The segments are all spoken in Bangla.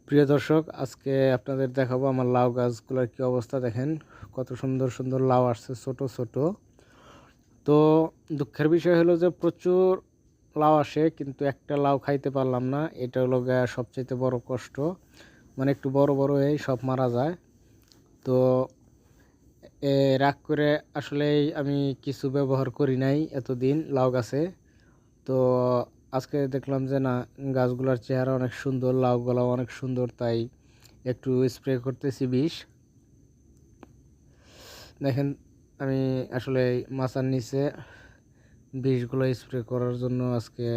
প্রিয় দর্শক, আজকে আপনাদের দেখাবো আমার লাউ গাছগুলোর কি অবস্থা। দেখেন কত সুন্দর সুন্দর লাউ আসছে, ছোট ছোট। তো দুঃখের বিষয় হলো যে প্রচুর লাউ আসে, কিন্তু একটা লাউ খাইতে পারলাম না। এটা হলো সবচেয়ে বড় কষ্ট। মানে একটু বড় বড় এই সব মারা যায়। তো রাগ করে আসলেই আমি কিছু ব্যবহার করি নাই এতদিন লাউ গাছে। তো আজকে দেখলাম যে না, গাছগুলোর চেহারা অনেক সুন্দর, লাউগুলো অনেক সুন্দর, তাই একটু স্প্রে করতেছি বিষ। দেখেন আমি আসলে মাচার নিচে বিষগুলো স্প্রে করার জন্য আজকে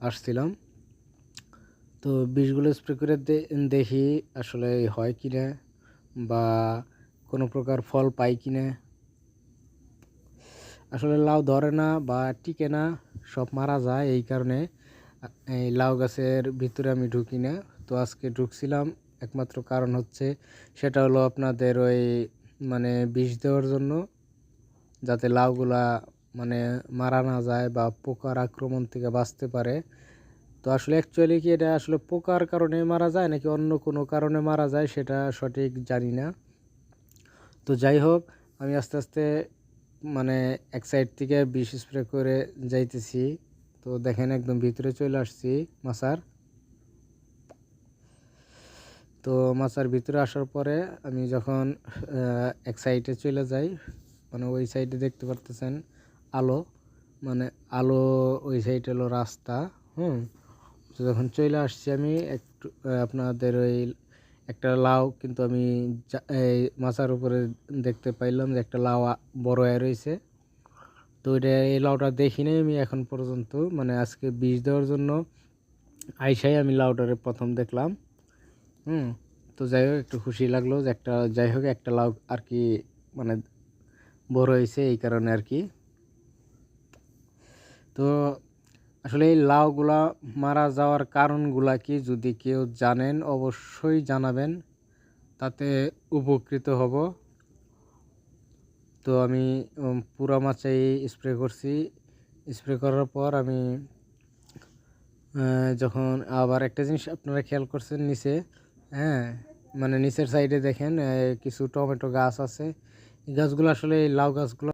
আসছিলাম। তো বিষগুলো স্প্রে করে দেখি আসলে হয় কি না, বা কোনো প্রকার ফল পাই কি না। আসলে লাউ ধরে না বা টিকে না, সব মারা যায়। এই কারণে এই লাউ গাছের ভিতরে আমি ঢুকি না। তো আজকে ঢুকছিলাম, একমাত্র কারণ হচ্ছে সেটা হলো আপনাদের ওই মানে বিষ দেওয়ার জন্য, যাতে লাউগুলা মানে মারা না যায় বা পোকার আক্রমণ থেকে বাঁচতে পারে। তো আসলে অ্যাকচুয়ালি কি এটা আসলে পোকার কারণে মারা যায় নাকি অন্য কোনো কারণে মারা যায় সেটা সঠিক জানি না। তো যাই হোক, আমি আস্তে আস্তে মানে এক সাইড থেকে বিষ স্প্রে করে যাইতেছি। তো দেখেন একদম ভিতরে চলে আসছি মাছার। তো মাছার ভিতরে আসার পরে আমি যখন এক সাইডে চলে যাই, মানে ওই সাইডে দেখতে পারতেছেন আলো, মানে আলো, ওই সাইড হলো রাস্তা। তো যখন চলে আসছি আমি একটু আপনাদের ওই একটা লাউ কিন্তু আমি এই মাচার উপরে দেখতে পাইলাম যে একটা লাউ বড় হয়ে রয়েছে। তো এই লাউটা দেখিনি আমি এখন পর্যন্ত, মানে আজকে বীজ দেওয়ার জন্য আইসাই আমি লাউটারে প্রথম দেখলাম। তো যাই হোক, একটু খুশি লাগলো যে একটা, যাই হোক একটা লাউ আর কি মানে বড় হয়েছে, এই কারণে আর কি। তো আসলে এই লাউগুলা মারা যাওয়ার কারণগুলা কি, যদি কেউ জানেন অবশ্যই জানাবেন, তাতে উপকৃত হব। তো আমি পুরা মাচাই স্প্রে করছি। স্প্রে করার পর আমি যখন আবার একটা জিনিস আপনারা খেয়াল করছেন নিচে, হ্যাঁ, মানে নিচের সাইডে দেখেন কিছু টমেটো গাছ আছে। এই গাছগুলো আসলে এই লাউ গাছগুলো